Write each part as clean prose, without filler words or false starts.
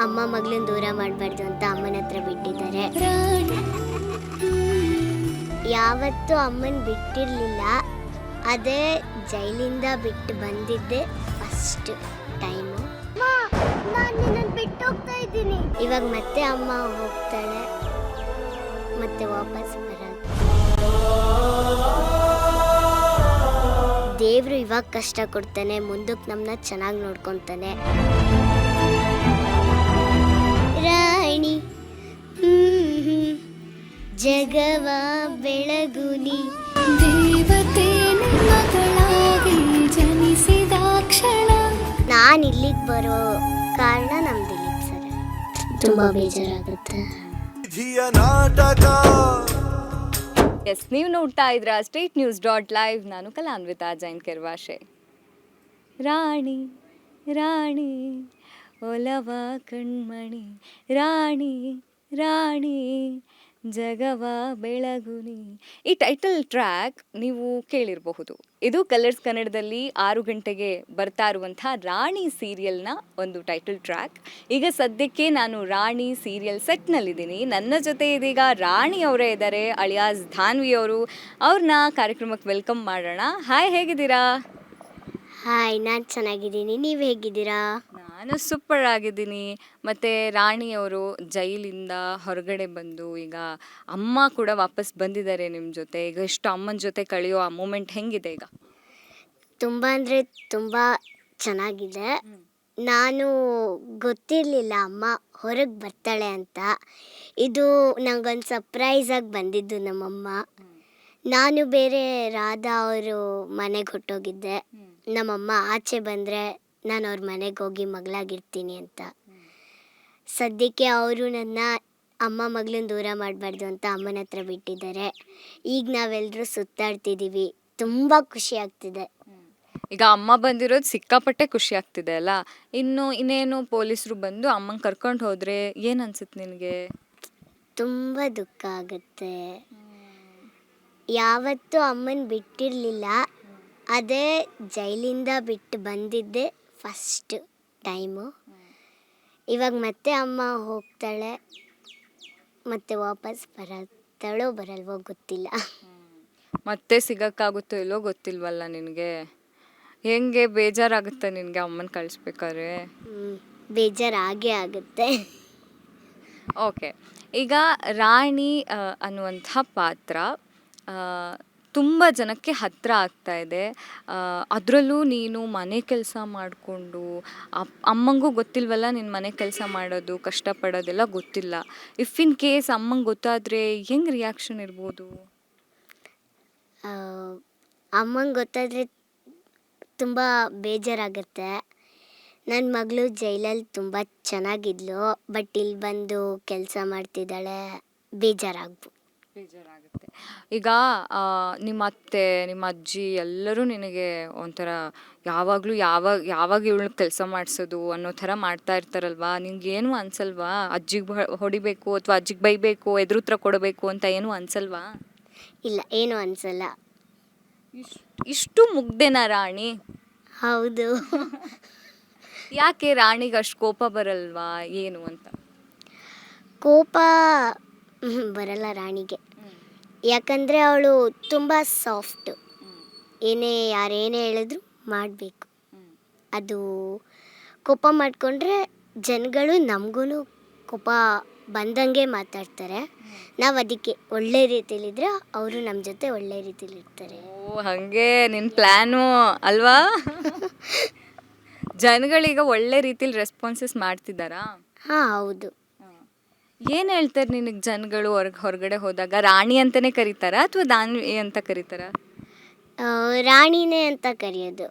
ಅಮ್ಮ ಮಗಳನ್ನ ದೂರ ಮಾಡಬಾರ್ದು ಅಂತ ಅಮ್ಮನ ಹತ್ರ ಬಿಟ್ಟಿದ್ದಾರೆ. ಯಾವತ್ತೂ ಅಮ್ಮನ ಬಿಟ್ಟಿರಲಿಲ್ಲ. ಅದೇ ಜೈಲಿಂದ ಬಿಟ್ಟು ಬಂದಿದ್ದೆ ಫಸ್ಟ್ ಟೈಮು. ನಾನು ನಿನ್ನನ್ನು ಬಿಟ್ಟು ಹೋಗ್ತಾ ಇದ್ದೀನಿ. ಇವಾಗ ಮತ್ತೆ ಅಮ್ಮ ಹೋಗ್ತಾಳೆ, ಮತ್ತೆ ವಾಪಸ್ ಬರೋದು. ದೇವ್ರು ಇವಾಗ ಕಷ್ಟ ಕೊಡ್ತಾನೆ, ಮುಂದಕ್ಕೆ ನಮ್ಮನ್ನ ಚೆನ್ನಾಗಿ ನೋಡ್ಕೊತಾನೆ. ರಾಣಿ ಜಗವ ಬೆಳಗುನಿ ದೇವತೆ ಮಗಳಾಗಿ ಜನಿಸಿದ ಕ್ಷಣ. ನಾನು ಇಲ್ಲಿಗೆ ಬರೋ ಕಾರಣ ನಮ್ಮ ದಿಲೀಪ್ ಸರ್. ತುಂಬಾ ಬೇಜಾರಾಗುತ್ತೆ. ಎಸ್, ನೀವು ನೋಡ್ತಾ ಇದ್ರ StateNews.live. ನಾನು ಕಲಾನ್ವಿತಾ ಜೈನ್ ಕೆರ್ವಾಶೆ. ರಾಣಿ ರಾಣಿ ಒಲವ ಕಣ್ಮಣಿ, ರಾಣಿ ರಾಣಿ ಜಗವ ಬೆಳಗುನಿ. ಈ ಟೈಟಲ್ ಟ್ರ್ಯಾಕ್ ನೀವು ಕೇಳಿರಬಹುದು. ಇದು ಕಲರ್ಸ್ ಕನ್ನಡದಲ್ಲಿ 6 ಗಂಟೆಗೆ ಬರ್ತಾ ಇರುವಂಥ ರಾಣಿ ಸೀರಿಯಲ್ನ ಒಂದು ಟೈಟಲ್ ಟ್ರ್ಯಾಕ್. ಈಗ ಸದ್ಯಕ್ಕೆ ನಾನು ರಾಣಿ ಸೀರಿಯಲ್ ಸೆಟ್ನಲ್ಲಿದ್ದೀನಿ. ನನ್ನ ಜೊತೆ ಇದೀಗ ರಾಣಿ ಅವರೇ ಇದ್ದಾರೆ, ಅಳಿಯಾಸ್ ಧಾನ್ವಿ ಅವರು. ಅವ್ರನ್ನ ಕಾರ್ಯಕ್ರಮಕ್ಕೆ ವೆಲ್ಕಮ್ ಮಾಡೋಣ. ಹಾಯ್, ಹೇಗಿದ್ದೀರಾ? ಹಾಯ್, ನಾನು ಚೆನ್ನಾಗಿದ್ದೀನಿ. ನೀವು ಹೇಗಿದ್ದೀರಾ? ನಾನು ಸೂಪರ್ ಆಗಿದ್ದೀನಿ. ಮತ್ತು ರಾಣಿಯವರು ಜೈಲಿಂದ ಹೊರಗಡೆ ಬಂದು ಈಗ ಅಮ್ಮ ಕೂಡ ವಾಪಸ್ ಬಂದಿದ್ದಾರೆ ನಿಮ್ಮ ಜೊತೆ. ಈಗ ಎಷ್ಟು ಅಮ್ಮನ ಜೊತೆ ಕಳೆಯೋ ಆ ಮೂಮೆಂಟ್ ಹೆಂಗಿದೆ ಈಗ? ತುಂಬ ಅಂದರೆ ತುಂಬ ಚೆನ್ನಾಗಿದೆ. ನಾನು ಗೊತ್ತಿರಲಿಲ್ಲ ಅಮ್ಮ ಹೊರಗೆ ಬರ್ತಾಳೆ ಅಂತ. ಇದು ನಂಗೊಂದು ಸರ್ಪ್ರೈಸಾಗಿ ಬಂದಿದ್ದು ನಮ್ಮಮ್ಮ. ನಾನು ಬೇರೆ ರಾಧಾ ಅವರು ಮನೆಗೆ ಹೊಟ್ಟೋಗಿದ್ದೆ. ನಮ್ಮಮ್ಮ ಆಚೆ ಬಂದರೆ ನಾನು ಅವ್ರ ಮನೆಗೆ ಹೋಗಿ ಮಗಳಾಗಿರ್ತೀನಿ ಅಂತ. ಸದ್ಯಕ್ಕೆ ಅವರು ನನ್ನ ಅಮ್ಮ ಮಗಳನ್ನ ದೂರ ಮಾಡಬಾರ್ದು ಅಂತ ಅಮ್ಮನ ಹತ್ರ ಬಿಟ್ಟಿದ್ದಾರೆ. ಈಗ ನಾವೆಲ್ಲರೂ ಸುತ್ತಾಡ್ತಿದ್ದೀವಿ. ತುಂಬ ಖುಷಿ ಆಗ್ತಿದೆ. ಈಗ ಅಮ್ಮ ಬಂದಿರೋದು ಸಿಕ್ಕಾಪಟ್ಟೆ ಖುಷಿ ಆಗ್ತಿದೆ ಅಲ್ಲ. ಇನ್ನೇನು ಪೊಲೀಸರು ಬಂದು ಅಮ್ಮಂಗೆ ಕರ್ಕೊಂಡು ಹೋದರೆ ಏನು ಅನ್ಸುತ್ತೆ ನಿನಗೆ? ತುಂಬ ದುಃಖ ಆಗುತ್ತೆ. ಯಾವತ್ತೂ ಅಮ್ಮನ ಬಿಟ್ಟಿರಲಿಲ್ಲ. ಅದೇ ಜೈಲಿಂದ ಬಿಟ್ಟು ಬಂದಿದ್ದೆ ಫಸ್ಟ್ ಟೈಮು. ಇವಾಗ ಮತ್ತೆ ಅಮ್ಮ ಹೋಗ್ತಾಳೆ, ಮತ್ತೆ ವಾಪಸ್ ಬರತ್ತಾಳೋ ಬರಲ್ವೋ ಗೊತ್ತಿಲ್ಲ. ಮತ್ತೆ ಸಿಗೋಕ್ಕಾಗುತ್ತೋ ಇಲ್ಲೋ ಗೊತ್ತಿಲ್ವಲ್ಲ ನಿನಗೆ. ಹೆಂಗೆ ಬೇಜಾರಾಗುತ್ತೆ ನಿನಗೆ ಅಮ್ಮನ ಕಳಿಸ್ಬೇಕಾದ್ರೆ? ಬೇಜಾರಾಗೇ ಆಗುತ್ತೆ. ಓಕೆ, ಈಗ ರಾಣಿ ಅನ್ನುವಂಥ ಪಾತ್ರ ತುಂಬ ಜನಕ್ಕೆ ಹತ್ತಿರ ಆಗ್ತಾ ಇದೆ. ಅದರಲ್ಲೂ ನೀನು ಮನೆ ಕೆಲಸ ಮಾಡಿಕೊಂಡು ಅಮ್ಮಂಗೂ ಗೊತ್ತಿಲ್ವಲ್ಲ ನಿನ್ನ ಮನೆ ಕೆಲಸ ಮಾಡೋದು, ಕಷ್ಟಪಡೋದೆಲ್ಲ ಗೊತ್ತಿಲ್ಲ. ಇಫ್ ಇನ್ ಕೇಸ್ ಅಮ್ಮಂಗೆ ಗೊತ್ತಾದರೆ ಹೆಂಗೆ ರಿಯಾಕ್ಷನ್ ಇರ್ಬೋದು? ಅಮ್ಮಂಗೆ ಗೊತ್ತಾದರೆ ತುಂಬ ಬೇಜಾರಾಗುತ್ತೆ. ನನ್ನ ಮಗಳು ಜೈಲಲ್ಲಿ ತುಂಬ ಚೆನ್ನಾಗಿದ್ಲು, ಬಟ್ ಇಲ್ಲಿ ಬಂದು ಕೆಲಸ ಮಾಡ್ತಿದ್ದಾಳೆ. ಬೇಜಾರಾಗುತ್ತೆ. ಈಗ ನಿಮ್ಮ ಅತ್ತೆ, ನಿಮ್ಮ ಅಜ್ಜಿ ಎಲ್ಲರೂ ನಿನಗೆ ಒಂಥರ ಯಾವಾಗಲೂ ಯಾವಾಗ ಇವಳು ಕೆಲಸ ಮಾಡಿಸೋದು ಅನ್ನೋ ಥರ ಮಾಡ್ತಾ ಇರ್ತಾರಲ್ವಾ? ನಿಂಗೇನು ಅನ್ಸಲ್ವಾ? ಅಜ್ಜಿಗೆ ಹೊಡಿಬೇಕು ಅಥವಾ ಅಜ್ಜಿಗೆ ಬೈಬೇಕು, ಎದುರುತ್ರ ಕೊಡಬೇಕು ಅಂತ ಏನು ಅನ್ಸಲ್ವಾ? ಇಲ್ಲ, ಏನು ಅನ್ಸಲ್ಲ. ಇಷ್ಟು ಮುಗ್ಧೆನಾ ರಾಣಿ? ಹೌದು. ಯಾಕೆ ರಾಣಿಗೆ ಅಷ್ಟು ಕೋಪ ಬರಲ್ವಾ ಏನು ಅಂತ? ಕೋಪ ಬರಲ್ಲ ರಾಣಿಗೆ. ಯಾಕಂದರೆ ಅವಳು ತುಂಬ ಸಾಫ್ಟು. ಯಾರೇನೇ ಹೇಳಿದ್ರು ಮಾಡಬೇಕು. ಅದು ಕೋಪ ಮಾಡಿಕೊಂಡ್ರೆ ಜನಗಳು ನಮಗೂ ಕೋಪ ಬಂದಂಗೆ ಮಾತಾಡ್ತಾರೆ. ನಾವು ಅದಕ್ಕೆ ಒಳ್ಳೆ ರೀತಿಲಿದ್ರೆ ಅವರು ನಮ್ಮ ಜೊತೆ ಒಳ್ಳೆ ರೀತಿಲಿರ್ತಾರೆ. ಓ, ಹಾಗೆ ನಿನ್ನ ಪ್ಲ್ಯಾನು ಅಲ್ವಾ? ಜನಗಳೀಗ ಒಳ್ಳೆ ರೀತಿಲಿ ರೆಸ್ಪಾನ್ಸಸ್ ಮಾಡ್ತಿದ್ದಾರಾ? ಹಾಂ, ಹೌದು. ಏನು ಹೇಳ್ತಾರೆ ನಿನಗೆ ಜನಗಳು ಹೊರಗಡೆ ಹೋದಾಗ? ರಾಣಿ ಅಂತಲೇ ಕರೀತಾರಾ ಅಥವಾ ದಾನ್ವಿ ಅಂತ ಕರೀತಾರಾ? ರಾಣಿನೇ ಅಂತ ಕರೆಯೋದು.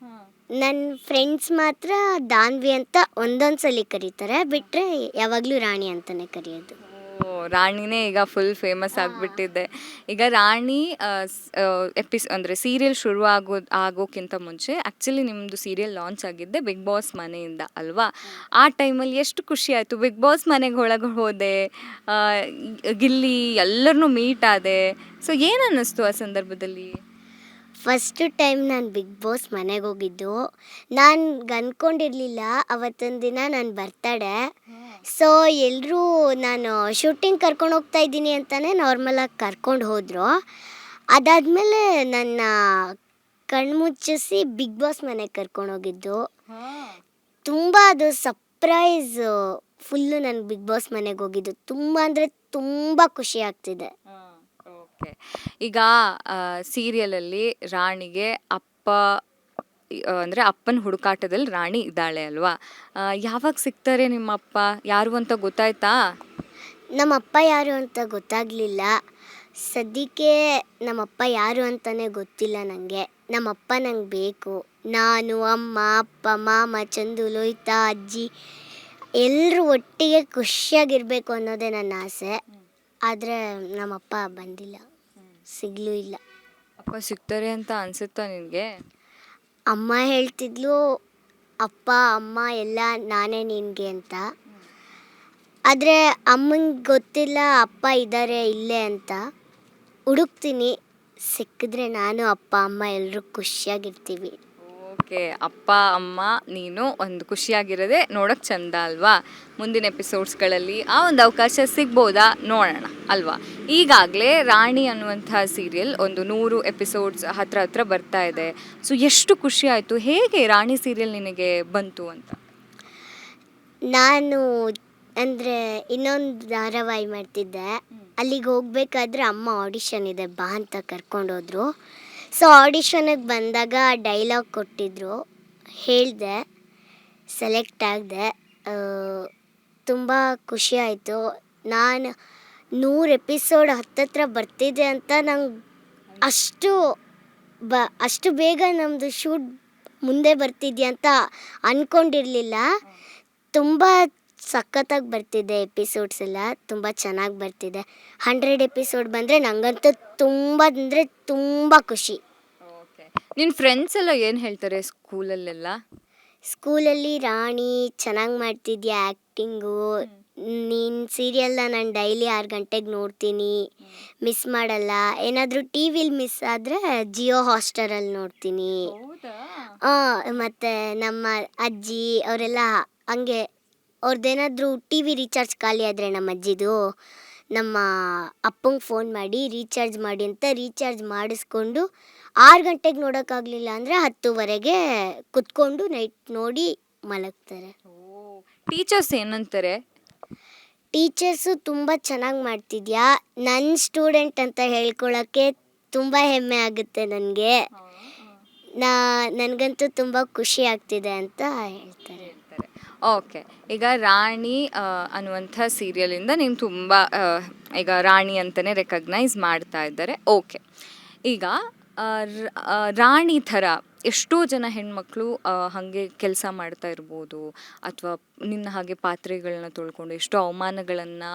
ನನ್ನ ಫ್ರೆಂಡ್ಸ್ ಮಾತ್ರ ದಾನ್ವಿ ಅಂತ ಒಂದೊಂದ್ಸಲಿ ಕರೀತಾರೆ, ಬಿಟ್ಟರೆ ಯಾವಾಗಲೂ ರಾಣಿ ಅಂತಲೇ ಕರೆಯೋದು. ರಾಣಿನೇ ಈಗ ಫುಲ್ ಫೇಮಸ್ ಆಗಿಬಿಟ್ಟಿದೆ. ಈಗ ರಾಣಿ ಅಂದರೆ ಸೀರಿಯಲ್ ಶುರು ಆಗೋಕ್ಕಿಂತ ಮುಂಚೆ ಆ್ಯಕ್ಚುಲಿ ನಿಮ್ಮದು ಸೀರಿಯಲ್ ಲಾಂಚ್ ಆಗಿದ್ದೆ ಬಿಗ್ ಬಾಸ್ ಮನೆಯಿಂದ ಅಲ್ವಾ? ಆ ಟೈಮಲ್ಲಿ ಎಷ್ಟು ಖುಷಿ ಆಯಿತು. ಬಿಗ್ ಬಾಸ್ ಮನೆಗೆ ಒಳಗೆ ಹೋದೆ, ಗಿಲ್ಲಿ ಎಲ್ಲರನ್ನೂ ಮೀಟ್ ಆದೆ. ಸೊ ಏನು ಅನ್ನಿಸ್ತು ಆ ಸಂದರ್ಭದಲ್ಲಿ? ಫಸ್ಟ್ ಟೈಮ್ ನಾನು ಬಿಗ್ ಬಾಸ್ ಮನೆಗೆ ಹೋಗಿದ್ದು. ನಾನು ಅಂದ್ಕೊಂಡಿರಲಿಲ್ಲ ಅವತ್ತೊಂದು ದಿನ ನಾನು ಬರ್ತಡೆ. ಸೊ ಎಲ್ಲರೂ ನಾನು ಶೂಟಿಂಗ್ ಕರ್ಕೊಂಡು ಹೋಗ್ತಾ ಇದ್ದೀನಿ ಅಂತಲೇ ನಾರ್ಮಲಾಗಿ ಕರ್ಕೊಂಡು ಹೋದರು. ಅದಾದಮೇಲೆ ನನ್ನ ಕಣ್ಮುಚ್ಚಿಸಿ ಬಿಗ್ ಬಾಸ್ ಮನೆಗೆ ಕರ್ಕೊಂಡು ಹೋಗಿದ್ದು. ತುಂಬ ಅದು ಸರ್ಪ್ರೈಸು. ಫುಲ್ಲು ನಾನು ಬಿಗ್ ಬಾಸ್ ಮನೆಗೆ ಹೋಗಿದ್ದು ತುಂಬ ಅಂದರೆ ತುಂಬ ಖುಷಿ ಆಗ್ತಿದೆ. ಓಕೆ. ಈಗ ಸೀರಿಯಲಲ್ಲಿ ರಾಣಿಗೆ ಅಪ್ಪ ಅಂದರೆ ಅಪ್ಪನ ಹುಡುಕಾಟದಲ್ಲಿ ರಾಣಿ ಇದ್ದಾಳೆ ಅಲ್ವಾ? ಯಾವಾಗ ಸಿಗ್ತಾರೆ ನಿಮ್ಮಪ್ಪ? ಯಾರು ಅಂತ ಗೊತ್ತಾಯ್ತಾ? ನಮ್ಮಪ್ಪ ಯಾರು ಅಂತ ಗೊತ್ತಾಗಲಿಲ್ಲ. ಸದ್ಯಕ್ಕೆ ನಮ್ಮಪ್ಪ ಯಾರು ಅಂತಲೇ ಗೊತ್ತಿಲ್ಲ ನನಗೆ. ನಮ್ಮಪ್ಪ ನಂಗೆ ಬೇಕು. ನಾನು, ಅಮ್ಮ, ಅಪ್ಪ, ಮಾಮ, ಚಂದು, ಲೋಹಿತಾ, ಅಜ್ಜಿ ಎಲ್ಲರೂ ಒಟ್ಟಿಗೆ ಖುಷಿಯಾಗಿರಬೇಕು ಅನ್ನೋದೇ ನನ್ನ ಆಸೆ. ಆದರೆ ನಮ್ಮಪ್ಪ ಬಂದಿಲ್ಲ, ಸಿಗಲೂ ಇಲ್ಲ. ಅಪ್ಪ ಸಿಗ್ತಾರೆ ಅಂತ ಅನಿಸುತ್ತಾ ನಿನಗೆ? ಅಮ್ಮ ಹೇಳ್ತಿದ್ಲು ಅಪ್ಪ ಅಮ್ಮ ಎಲ್ಲ ನಾನೇ ನಿನಗೆ ಅಂತ. ಆದರೆ ಅಮ್ಮಂಗೆ ಗೊತ್ತಿಲ್ಲ ಅಪ್ಪ ಇದ್ದಾರೆ ಇಲ್ಲೇ ಅಂತ. ಹುಡುಕ್ತೀನಿ, ಸಿಕ್ಕಿದ್ರೆ ನಾನು ಅಪ್ಪ ಅಮ್ಮ ಎಲ್ಲರೂ ಖುಷಿಯಾಗಿರ್ತೀವಿ. ಓಕೆ. ಅಪ್ಪ ಅಮ್ಮ ನೀನು ಒಂದು ಖುಷಿಯಾಗಿರೋದೆ ನೋಡೋಕ್ಕೆ ಚಂದ ಅಲ್ವಾ? ಮುಂದಿನ ಎಪಿಸೋಡ್ಸ್ಗಳಲ್ಲಿ ಆ ಒಂದು ಅವಕಾಶ ಸಿಗ್ಬೋದಾ ನೋಡೋಣ ಅಲ್ವಾ? ಈಗಾಗಲೇ ರಾಣಿ ಅನ್ನುವಂಥ ಸೀರಿಯಲ್ ಒಂದು 100 ಎಪಿಸೋಡ್ಸ್ ಹತ್ರ ಬರ್ತಾ ಇದೆ. ಸೊ ಎಷ್ಟು ಖುಷಿ ಆಯಿತು? ಹೇಗೆ ರಾಣಿ ಸೀರಿಯಲ್ ನಿನಗೆ ಬಂತು ಅಂತ? ನಾನು ಅಂದರೆ ಇನ್ನೊಂದು ಧಾರಾವಾಹಿ ಮಾಡ್ತಿದ್ದೆ. ಅಲ್ಲಿಗೆ ಹೋಗ್ಬೇಕಾದ್ರೆ ಅಮ್ಮ ಆಡಿಷನ್ ಇದೆ ಬಾ ಅಂತ ಕರ್ಕೊಂಡೋದ್ರು. ಸೊ ಆಡಿಷನಿಗೆ ಬಂದಾಗ ಡೈಲಾಗ್ ಕೊಟ್ಟಿದ್ದರು, ಹೇಳಿದೆ, ಸೆಲೆಕ್ಟ್ ಆಗಿದೆ. ತುಂಬ ಖುಷಿ ಆಯಿತು. ನಾನು 100 ಎಪಿಸೋಡ್ ಹತ್ತತ್ರ ಬರ್ತಿದೆ ಅಂತ ನಂಗೆ ಅಷ್ಟು ಬೇಗ ನಮ್ಮದು ಶೂಟ್ ಮುಂದೆ ಬರ್ತಿದ್ಯಾ ಅಂತ ಅಂದ್ಕೊಂಡಿರಲಿಲ್ಲ. ತುಂಬ ಸಖತ್ತಾಗಿ ಬರ್ತಿದೆ ಎಪಿಸೋಡ್ಸ್ ಎಲ್ಲ, ತುಂಬ ಚೆನ್ನಾಗಿ ಬರ್ತಿದೆ. 100 ಎಪಿಸೋಡ್ ಬಂದರೆ ನನಗಂತೂ ತುಂಬ ಅಂದರೆ ತುಂಬ ಖುಷಿ. ಓಕೆ. ನಿನ್ನ ಫ್ರೆಂಡ್ಸ್ ಎಲ್ಲ ಏನು ಹೇಳ್ತಾರೆ ಸ್ಕೂಲಲ್ಲೆಲ್ಲ? ಸ್ಕೂಲಲ್ಲಿ ರಾಣಿ ಚೆನ್ನಾಗಿ ಮಾಡ್ತಿದ್ಯಾ ಆ್ಯಕ್ಟಿಂಗು, ನೀನು ಸೀರಿಯಲ್ನ ನಾನು ಡೈಲಿ 6 ಗಂಟೆಗೆ ನೋಡ್ತೀನಿ, ಮಿಸ್ ಮಾಡಲ್ಲ. ಏನಾದರೂ ಟಿ ವಿಲಿ ಮಿಸ್ ಆದರೆ ಜಿಯೋ ಹಾಟ್‌ಸ್ಟಾರಲ್ಲಿ ನೋಡ್ತೀನಿ. ಮತ್ತು ನಮ್ಮ ಅಜ್ಜಿ ಅವರೆಲ್ಲ ಹಂಗೆ ಅವ್ರದ್ದೇನಾದರೂ ಟಿ ವಿ ರೀಚಾರ್ಜ್ ಖಾಲಿ ಆದರೆ ನಮ್ಮ ಅಜ್ಜಿದು, ನಮ್ಮ ಅಪ್ಪಂಗೆ ಫೋನ್ ಮಾಡಿ ರೀಚಾರ್ಜ್ ಮಾಡಿ ಅಂತ ರೀಚಾರ್ಜ್ ಮಾಡಿಸ್ಕೊಂಡು 6 ಗಂಟೆಗೆ ನೋಡೋಕ್ಕಾಗಲಿಲ್ಲ ಅಂದರೆ 10:30ಗೆ ಕುತ್ಕೊಂಡು ನೈಟ್ ನೋಡಿ ಮಲಗ್ತಾರೆ. ಟೀಚರ್ಸ್ ಏನಂತಾರೆ? ಟೀಚರ್ಸು ತುಂಬ ಚೆನ್ನಾಗಿ ಮಾಡ್ತಿದ್ಯಾ, ನನ್ನ ಸ್ಟೂಡೆಂಟ್ ಅಂತ ಹೇಳ್ಕೊಳ್ಳೋಕ್ಕೆ ತುಂಬ ಹೆಮ್ಮೆ ಆಗುತ್ತೆ ನನಗೆ. ನನಗಂತೂ ತುಂಬ ಖುಷಿ ಆಗ್ತಿದೆ ಅಂತ ಹೇಳ್ತಾರೆ. ಓಕೆ. ಈಗ ರಾಣಿ ಅನ್ನುವಂಥ ಸೀರಿಯಲಿಂದ ನೀನು ತುಂಬ ಈಗ ರಾಣಿ ಅಂತಲೇ ರೆಕಗ್ನೈಸ್ ಮಾಡ್ತಾ ಇದ್ದಾರೆ. ಓಕೆ. ಈಗ ರಾಣಿ ಥರ ಎಷ್ಟೋ ಜನ ಹೆಣ್ಮಕ್ಳು ಹಾಗೆ ಕೆಲಸ ಮಾಡ್ತಾ ಇರ್ಬೋದು, ಅಥವಾ ನಿನ್ನ ಹಾಗೆ ಪಾತ್ರೆಗಳನ್ನ ತೊಳ್ಕೊಂಡು ಎಷ್ಟೋ ಅವಮಾನಗಳನ್ನು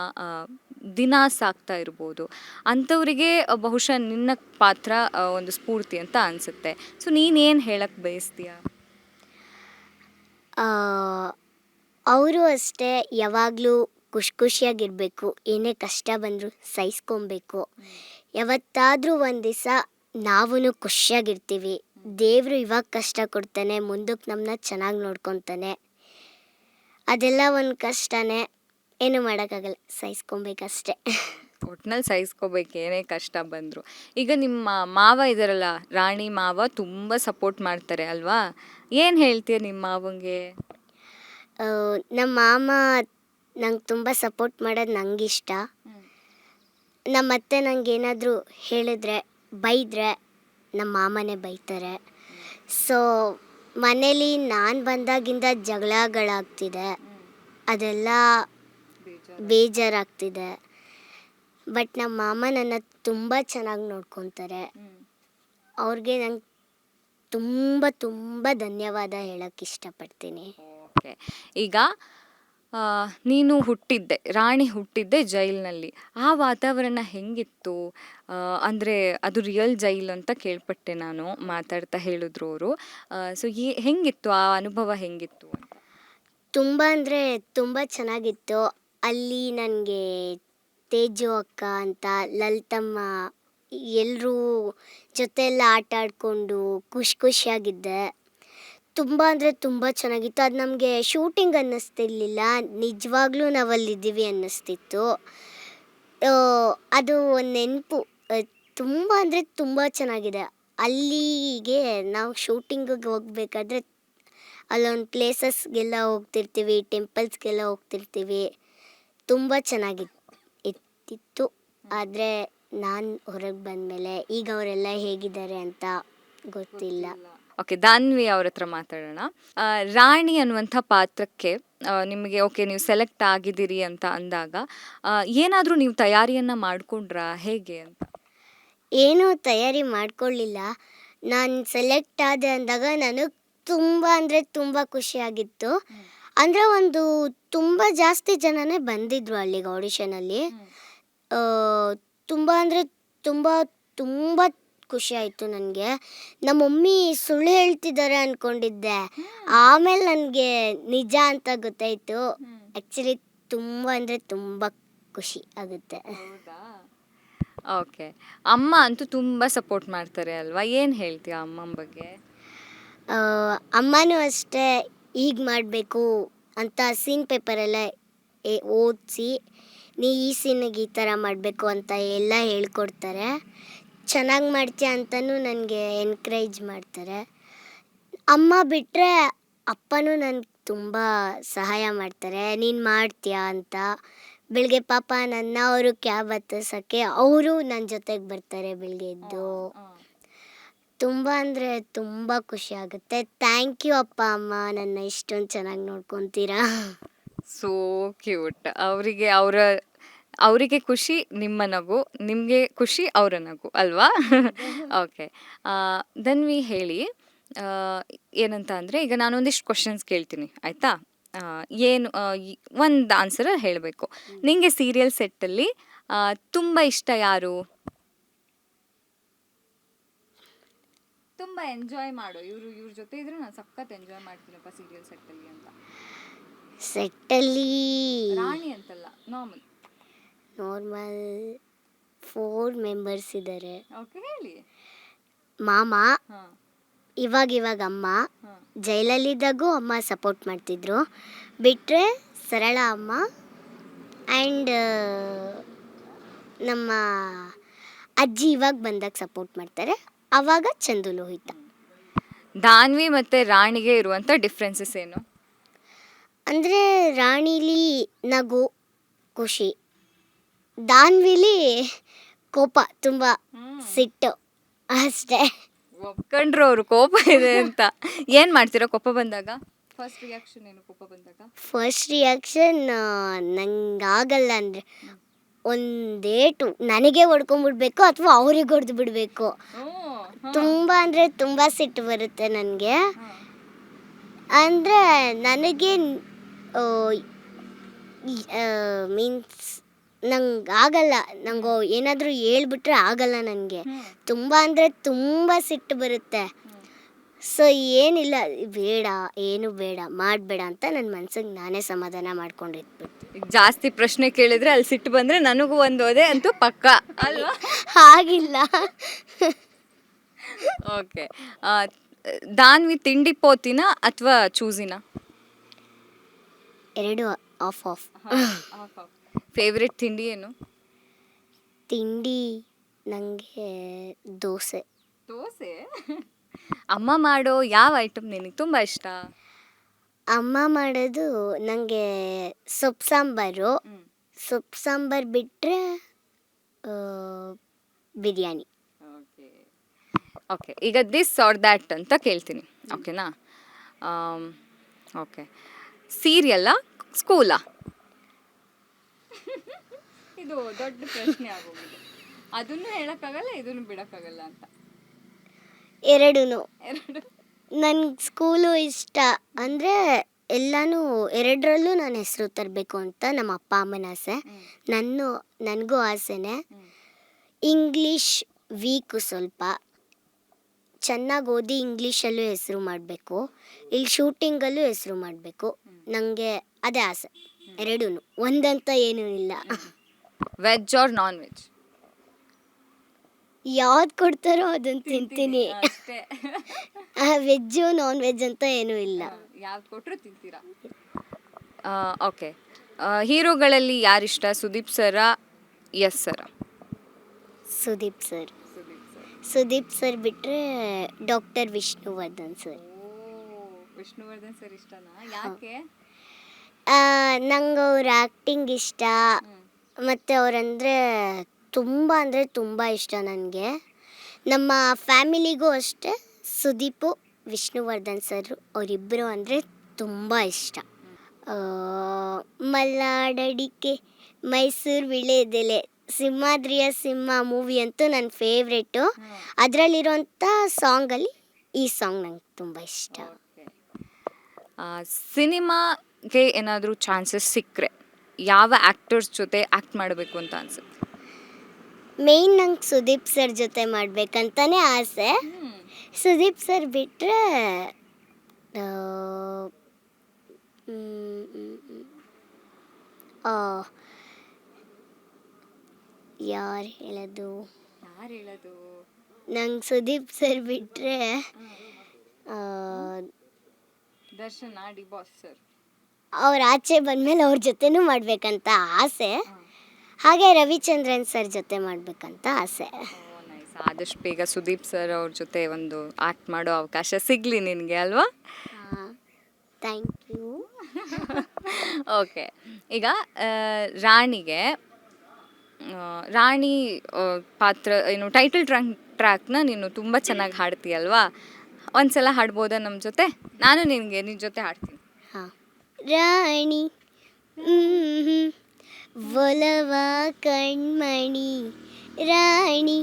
ದಿನ ಸಾಕ್ತಾ ಇರ್ಬೋದು. ಅಂಥವರಿಗೆ ಬಹುಶಃ ನಿನ್ನ ಪಾತ್ರ ಒಂದು ಸ್ಫೂರ್ತಿ ಅಂತ ಅನಿಸುತ್ತೆ. ಸೊ ನೀನೇನು ಹೇಳಕ್ಕೆ ಬಯಸ್ತೀಯ? ಅವರು ಅಷ್ಟೇ ಯಾವಾಗಲೂ ಖುಷಿಯಾಗಿರಬೇಕು. ಏನೇ ಕಷ್ಟ ಬಂದರೂ ಸಹಿಸ್ಕೊಬೇಕು. ಯಾವತ್ತಾದರೂ ಒಂದು ದಿವಸ ನಾವೂ ಖುಷಿಯಾಗಿರ್ತೀವಿ. ದೇವರು ಇವಾಗ ಕಷ್ಟ ಕೊಡ್ತಾನೆ, ಮುಂದಕ್ಕೆ ನಮ್ಮನ್ನ ಚೆನ್ನಾಗಿ ನೋಡ್ಕೊತಾನೆ. ಅದೆಲ್ಲ ಒಂದು ಕಷ್ಟನೇ, ಏನೂ ಮಾಡೋಕ್ಕಾಗಲ್ಲ, ಸಹಿಸ್ಕೊಬೇಕಷ್ಟೆ. ಒಟ್ನಲ್ಲಿ ಸಹಿಸ್ಕೋಬೇಕು ಏನೇ ಕಷ್ಟ ಬಂದರು. ಈಗ ನಿಮ್ಮ ಮಾವ ಇದ್ದಾರಲ್ಲ, ರಾಣಿ ಮಾವ ತುಂಬ ಸಪೋರ್ಟ್ ಮಾಡ್ತಾರೆ ಅಲ್ವಾ? ಏನು ಹೇಳ್ತೀಯ ನಿಮ್ಮ ಮಾವಂಗೆ? ನಮ್ಮ ಮಾಮ ನಂಗೆ ತುಂಬ ಸಪೋರ್ಟ್ ಮಾಡೋದು ನನಗಿಷ್ಟ. ನಮ್ಮ ಅತ್ತೆ ನಂಗೆ ಏನಾದರೂ ಹೇಳಿದ್ರೆ ಬೈದರೆ ನಮ್ಮ ಮಾಮನೇ ಬೈತಾರೆ. ಸೊ ಮನೇಲಿ ನಾನು ಬಂದಾಗಿಂದ ಜಗಳಗಳಾಗ್ತಿದೆ, ಅದೆಲ್ಲ ಬೇಜಾರಾಗ್ತಿದೆ. ಬಟ್ ನಮ್ಮ ಮಾಮ ನನ್ನ ತುಂಬ ಚೆನ್ನಾಗಿ ನೋಡ್ಕೊತಾರೆ. ಅವ್ರಿಗೆ ನಂಗೆ ತುಂಬ ತುಂಬ ಧನ್ಯವಾದ ಹೇಳೋಕ್ಕೆ ಇಷ್ಟಪಡ್ತೀನಿ. ಓಕೆ. ಈಗ ನೀನು ರಾಣಿ ಹುಟ್ಟಿದ್ದೆ ಜೈಲಿನಲ್ಲಿ. ಆ ವಾತಾವರಣ ಹೆಂಗಿತ್ತು? ಅಂದರೆ ಅದು ರಿಯಲ್ ಜೈಲ್ ಅಂತ ಕೇಳ್ಪಟ್ಟೆ ನಾನು, ಮಾತಾಡ್ತಾ ಹೇಳಿದ್ರು ಅವರು. ಸೊ ಹೆಂಗಿತ್ತು ಆ ಅನುಭವ, ಹೆಂಗಿತ್ತು ಅಂತ? ತುಂಬ ಅಂದರೆ ತುಂಬ ಚೆನ್ನಾಗಿತ್ತು. ಅಲ್ಲಿ ನನಗೆ ತೇಜು ಅಕ್ಕ ಅಂತ, ಲಲಿತಮ್ಮ ಎಲ್ಲರೂ ಜೊತೆಯೆಲ್ಲ ಆಟ ಆಡಿಕೊಂಡು ಖುಷಿಯಾಗಿದ್ದೆ. ತುಂಬ ಅಂದರೆ ತುಂಬ ಚೆನ್ನಾಗಿತ್ತು. ಅದು ನಮಗೆ ಶೂಟಿಂಗ್ ಅನ್ನಿಸ್ತಿರ್ಲಿಲ್ಲ, ನಿಜವಾಗ್ಲೂ ನಾವಲ್ಲಿದ್ದೀವಿ ಅನ್ನಿಸ್ತಿತ್ತು. ಅದು ಒಂದು ನೆನಪು. ತುಂಬ ಅಂದರೆ ತುಂಬ ಚೆನ್ನಾಗಿದೆ. ಅಲ್ಲಿಗೆ ನಾವು ಶೂಟಿಂಗಿಗೆ ಹೋಗ್ಬೇಕಾದ್ರೆ ಅಲ್ಲೊಂದು ಪ್ಲೇಸಸ್ಗೆಲ್ಲ ಹೋಗ್ತಿರ್ತೀವಿ, ಟೆಂಪಲ್ಸ್ಗೆಲ್ಲ ಹೋಗ್ತಿರ್ತೀವಿ. ತುಂಬ ಇತ್ತಿತ್ತು. ಆದರೆ ನಾನು ಹೊರಗೆ ಬಂದಮೇಲೆ ಈಗ ಅವರೆಲ್ಲ ಹೇಗಿದ್ದಾರೆ ಅಂತ ಗೊತ್ತಿಲ್ಲ. ಓಕೆ, ದಾನ್ವಿ ಅವ್ರ ಹತ್ರ ಮಾತಾಡೋಣ. ರಾಣಿ ಅನ್ನುವಂಥ ಪಾತ್ರಕ್ಕೆ ನಿಮಗೆ ಓಕೆ ನೀವು ಸೆಲೆಕ್ಟ್ ಆಗಿದ್ದೀರಿ ಅಂತ ಅಂದಾಗ ಏನಾದರೂ ನೀವು ತಯಾರಿಯನ್ನು ಮಾಡ್ಕೊಂಡ್ರಾ ಹೇಗೆ ಅಂತ? ಏನೂ ತಯಾರಿ ಮಾಡ್ಕೊಳ್ಳಿಲ್ಲ. ನಾನು ಸೆಲೆಕ್ಟ್ ಆದೆ ಅಂದಾಗ ನನಗೆ ತುಂಬ ಅಂದರೆ ತುಂಬ ಖುಷಿಯಾಗಿತ್ತು. ಅಂದರೆ ಒಂದು ತುಂಬ ಜಾಸ್ತಿ ಜನನೇ ಬಂದಿದ್ದರು ಅಲ್ಲಿಗೆ ಆಡಿಷನಲ್ಲಿ. ತುಂಬ ಅಂದರೆ ತುಂಬ ತುಂಬ ಖುಷಿ ಆಯಿತು ನನಗೆ. ನಮ್ಮ ಮಮ್ಮಿ ಸುಳ್ಳು ಹೇಳ್ತಿದ್ದಾರೆ ಅಂದ್ಕೊಂಡಿದ್ದೆ, ಆಮೇಲೆ ನನಗೆ ನಿಜ ಅಂತ ಗೊತ್ತಾಯಿತು. ಆ್ಯಕ್ಚುಲಿ ತುಂಬ ಅಂದರೆ ತುಂಬ ಖುಷಿ ಆಗುತ್ತೆ. ಓಕೆ, ಅಮ್ಮ ಅಂತೂ ತುಂಬ ಸಪೋರ್ಟ್ ಮಾಡ್ತಾರೆ ಅಲ್ವಾ? ಏನು ಹೇಳ್ತೀಯ ಅಮ್ಮನ ಬಗ್ಗೆ? ಅಮ್ಮನೂ ಅಷ್ಟೇ, ಹೀಗೆ ಮಾಡಬೇಕು ಅಂತ ಸೀನ್ ಪೇಪರೆಲ್ಲ ಓದಿಸಿ, ನೀ ಈ ಸೀನಿಗೆ ಈ ಥರ ಮಾಡಬೇಕು ಅಂತ ಎಲ್ಲ ಹೇಳ್ಕೊಡ್ತಾರೆ. ಚೆನ್ನಾಗಿ ಮಾಡ್ತೀಯ ಅಂತಲೂ ನನಗೆ ಎನ್ಕರೇಜ್ ಮಾಡ್ತಾರೆ. ಅಮ್ಮ ಬಿಟ್ಟರೆ ಅಪ್ಪನೂ ನನಗೆ ತುಂಬ ಸಹಾಯ ಮಾಡ್ತಾರೆ, ನೀನು ಮಾಡ್ತೀಯಾ ಅಂತ. ಬೆಳಗ್ಗೆ ಪಾಪ ಅವರು ಕ್ಯಾಬ್ ಹತ್ತಿಸೋಕ್ಕೆ ಅವರು ನನ್ನ ಜೊತೆಗೆ ಬರ್ತಾರೆ ಬೆಳಗ್ಗೆ ಎದ್ದು. ತುಂಬ ಅಂದರೆ ತುಂಬ ಖುಷಿ ಆಗುತ್ತೆ. ಥ್ಯಾಂಕ್ ಯು ಅಪ್ಪ ಅಮ್ಮ, ನನ್ನ ಇಷ್ಟೊಂದು ಚೆನ್ನಾಗಿ ನೋಡ್ಕೊತೀರಾ. So cute. ಅವರಿಗೆ ಖುಷಿ ನಿಮ್ಮ ನಗು, ನಿಮಗೆ ಖುಷಿ ಅವರ ನಗು ಅಲ್ವಾ? ಓಕೆ, ಧನ್ವಿ ಹೇಳಿ, ಏನಂತ ಅಂದರೆ ಈಗ ನಾನೊಂದಿಷ್ಟು ಕ್ವಶನ್ಸ್ ಕೇಳ್ತೀನಿ ಆಯಿತಾ? ಏನು ಒಂದು ಆನ್ಸರ್ ಹೇಳಬೇಕು. ನಿಮಗೆ ಸೀರಿಯಲ್ ಸೆಟ್ಟಲ್ಲಿ ತುಂಬ ಇಷ್ಟ ಯಾರು? ತುಂಬ ಎಂಜಾಯ್ ಮಾಡು, ಇವ್ರ ಜೊತೆ ಇದ್ರೆ ನಾನು ಸಖತ್ ಎಂಜಾಯ್ ಮಾಡ್ತೀನಪ್ಪ ಸೀರಿಯಲ್ ಸೆಟ್ಟಲ್ಲಿ ಅಂತ. ಸೆಟ್ಟಲ್ಲಿ ರಾಣಿ ಅಂತಲ್ಲ, ನಾರ್ಮಲ್ 4 ಮೆಂಬರ್ಸ್ ಇದ್ದಾರೆ. ಓಕೆ, ಹೇಳಿ. ಮಾಮ, ಇವಾಗ ಅಮ್ಮ, ಜೈಲಲ್ಲಿದ್ದಾಗೂ ಅಮ್ಮ ಸಪೋರ್ಟ್ ಮಾಡ್ತಿದ್ರು. ಬಿಟ್ಟರೆ ಸರಳ ಅಮ್ಮ ಆ್ಯಂಡ್ ನಮ್ಮ ಅಜ್ಜಿ ಇವಾಗ ಬಂದಾಗ ಸಪೋರ್ಟ್ ಮಾಡ್ತಾರೆ. ಆವಾಗ ಚಂದು ಲೋಹಿತ. ದಾನ್ವಿ ಮತ್ತು ರಾಣಿಗೆ ಇರುವಂಥ ಡಿಫ್ರೆನ್ಸಸ್ ಏನು? ಅಂದರೆ ರಾಣಿಲಿ ನಗು, ಖುಷಿ. ದಾನ್ವಿಲಿ ಕೋಪ, ತುಂಬ ಸಿಟ್ಟು ಅಷ್ಟೇ. ಒಪ್ಕೊಂಡ್ರು ಅವರು ಕೋಪ ಇದೆ ಅಂತ. ಏನು ಮಾಡ್ತೀರಾ ಕೋಪ ಬಂದಾಗ? ಫಸ್ಟ್ ರಿಯಾಕ್ಷನ್ ಏನು ಕೋಪ ಬಂದಾಗ? ಫಸ್ಟ್ ರಿಯಾಕ್ಷನ್ ನಂಗಾಗಲ್ಲ ಅಂದರೆ ಒಂದೇಟು ನನಗೆ ಹೊಡ್ಕೊಂಡ್ಬಿಡ್ಬೇಕು ಅಥವಾ ಅವ್ರಿಗೆ ಹೊಡೆದು ಬಿಡಬೇಕು. ತುಂಬ ಅಂದರೆ ತುಂಬ ಸಿಟ್ಟು ಬರುತ್ತೆ ನನಗೆ. ಅಂದರೆ ನನಗೆ ಮೀನ್ಸ್ ನಂಗಾಗಲ್ಲ, ನಂಗೆ ಏನಾದರೂ ಹೇಳ್ಬಿಟ್ರೆ ಆಗಲ್ಲ ನನಗೆ. ತುಂಬ ಅಂದರೆ ತುಂಬ ಸಿಟ್ಟು ಬರುತ್ತೆ. ಸೊ ಏನಿಲ್ಲ, ಬೇಡ, ಏನು ಬೇಡ, ಮಾಡಬೇಡ ಅಂತ ನನ್ನ ಮನ್ಸಿಗೆ ನಾನೇ ಸಮಾಧಾನ ಮಾಡ್ಕೊಂಡಿರ್ಬೇಕು. ಜಾಸ್ತಿ ಪ್ರಶ್ನೆ ಕೇಳಿದ್ರೆ ಅಲ್ಲಿ ಸಿಟ್ಟು ಬಂದರೆ ನನಗೂ ಒಂದು ಓದೆ ಅಂತೂ ಪಕ್ಕ ಅಲ್ವಾ? ಹಾಗಿಲ್ಲ. ಓಕೆ, ದಾನ್ವಿ ತಿಂಡಿ ಪೋತಿನ ಅಥವಾ ಚೂಸಿನ? ಎರಡು ಆಫ್. ಫೇವ್ರೆಟ್ ತಿಂಡಿ ಏನು? ತಿಂಡಿ ನನಗೆ ದೋಸೆ. ಅಮ್ಮ ಮಾಡೋ ಯಾವ ಐಟಮ್ ನಿನಗೆ ತುಂಬ ಇಷ್ಟ? ಅಮ್ಮ ಮಾಡೋದು ನನಗೆ ಸೊಪ್ಪು ಸಾಂಬಾರು ಬಿಟ್ಟರೆ ಬಿರಿಯಾನಿ. ಓಕೆ, ಈಗ ದಿಸ್ ಆರ್ ದ್ಯಾಟ್ ಅಂತ ಕೇಳ್ತೀನಿ, ಓಕೆನಾ? ಓಕೆ, ಸೀರಿಯಲ್ಲ ಸ್ಕೂಲಾ? ಇದು ದೊಡ್ಡ ಪ್ರಶ್ನೆ ಆಗೋಗಿದೆ. ಅದನ್ನು ಹೇಳೋಕ್ಕಾಗಲ್ಲ, ಇದನ್ನು ಬಿಡೋಕ್ಕಾಗಲ್ಲ ಅಂತ. ಎರಡು. ನನಗೆ ಸ್ಕೂಲು ಇಷ್ಟ. ಅಂದರೆ ಎರಡರಲ್ಲೂ ನಾನು ಹೆಸರು ತರಬೇಕು ಅಂತ ನಮ್ಮ ಅಪ್ಪ ಅಮ್ಮನ ಆಸೆ. ನನಗೂ ಆಸೆನೇ. ಇಂಗ್ಲೀಷ್ ವೀಕು, ಸ್ವಲ್ಪ ಚೆನ್ನಾಗಿ ಓದಿ ಇಂಗ್ಲೀಷಲ್ಲೂ ಹೆಸರು ಮಾಡಬೇಕು, ಇಲ್ಲಿ ಶೂಟಿಂಗಲ್ಲೂ ಹೆಸರು ಮಾಡಬೇಕು. ನನಗೆ ಅದೇ ಆಸೆ. ಎರಡೂ, ಒಂದಂತ ಏನೂ ಇಲ್ಲ. Veg or non veg? ಯಾವ್ದು ಕೊಡ್ತಾರೋ ಅದನ್ನು ತಿಂತೀನಿ. ಅಷ್ಟೇ. ವೆಜ್ಜು ನಾನ್ ವೆಜ್ ಅಂತ ಏನೂ ಇಲ್ಲ. ಯಾವ್ದು ಕೊಟ್ಟರು ತಿಂತೀರಾ? ಓಕೆ. ಹೀರೋಗಳಲ್ಲಿ ಯಾರಿಷ್ಟ? Sudeep sir, yes sir? Sudeep sir. Sudeep sir. Sudeep sir ಬಿಟ್ಟರೆ doctor Vishnuvardhan sir. Vishnuvardhan sir ಇಷ್ಟನಾ? ಯಾಕೆ? ನಂಗೆ ಅವ್ರ ಆ್ಯಕ್ಟಿಂಗ್ ಇಷ್ಟ, ಮತ್ತು ಅವರಂದರೆ ಅಂದರೆ ತುಂಬ ಇಷ್ಟ ನನಗೆ. ನಮ್ಮ ಫ್ಯಾಮಿಲಿಗೂ ಅಷ್ಟೇ ಸುದೀಪು ವಿಷ್ಣುವರ್ಧನ್ ಸರ್ ಅವರಿಬ್ಬರು ಅಂದರೆ ತುಂಬ ಇಷ್ಟ. ಮಲ್ನಾಡಡಿಕೆ ಮೈಸೂರು ವಿಳೆದೆಲೆ ಸಿಂಹಾದ್ರಿಯ ಸಿಂಹ ಮೂವಿ ಅಂತೂ ನನ್ನ ಫೇವ್ರೆಟು. ಅದರಲ್ಲಿರೋಂಥ ಸಾಂಗಲ್ಲಿ ಈ ಸಾಂಗ್ ನಂಗೆ ತುಂಬ ಇಷ್ಟ. ಸಿನಿಮಾಗೆ ಏನಾದರೂ ಚಾನ್ಸಸ್ ಸಿಕ್ಕರೆ ಯಾವ ಆ್ಯಕ್ಟರ್ಸ್ ಜೊತೆ ಆ್ಯಕ್ಟ್ ಮಾಡಬೇಕು ಅಂತ ಅನ್ಸುತ್ತೆ? ಮೇಯ್ನ್ ನಂಗೆ ಸುದೀಪ್ ಸರ್ ಜೊತೆ ಮಾಡಬೇಕಂತಲೇ ಆಸೆ. ಸುದೀಪ್ ಸರ್ ಬಿಟ್ಟರೆ ಯಾರು ಹೇಳೋದು? ನಂಗೆ ಸುದೀಪ್ ಸರ್ ಬಿಟ್ಟರೆ ದರ್ಶನ್, ಡಿ ಬಾಸ್ ಸರ್. ಅವ್ರು ಆಚೆ ಬಂದಮೇಲೆ ಅವ್ರ ಜೊತೆನೂ ಮಾಡಬೇಕಂತ ಆಸೆ. ಹಾಗೆ ರವಿಚಂದ್ರನ್ ಸರ್ ಜೊತೆ ಮಾಡಬೇಕಂತ ಆಸೆ. ಆದಷ್ಟು ಬೇಗ ಸುದೀಪ್ ಸರ್ ಅವ್ರ ಜೊತೆ ಒಂದು ಆ್ಯಕ್ಟ್ ಮಾಡೋ ಅವಕಾಶ ಸಿಗಲಿ ನಿನಗೆ, ಅಲ್ವಾ? Thank you. ಓಕೆ. ಈಗ ರಾಣಿಗೆ ರಾಣಿ ಪಾತ್ರ ಏನು ಟೈಟಲ್ ಟ್ರ್ಯಾಕ್ನ ನೀನು ತುಂಬ ಚೆನ್ನಾಗಿ ಹಾಡ್ತೀಯಲ್ವಾ? ಒಂದ್ಸಲ ಹಾಡ್ಬೋದಾ ನಮ್ಮ ಜೊತೆ? ನಾನು ನಿನ್ನ ಜೊತೆ ಹಾಡ್ತೀನಿ. ಹಾಂ. ರಾಣಿ ಒಲವ ಕಣ್ಮಣಿ ರಾಣಿ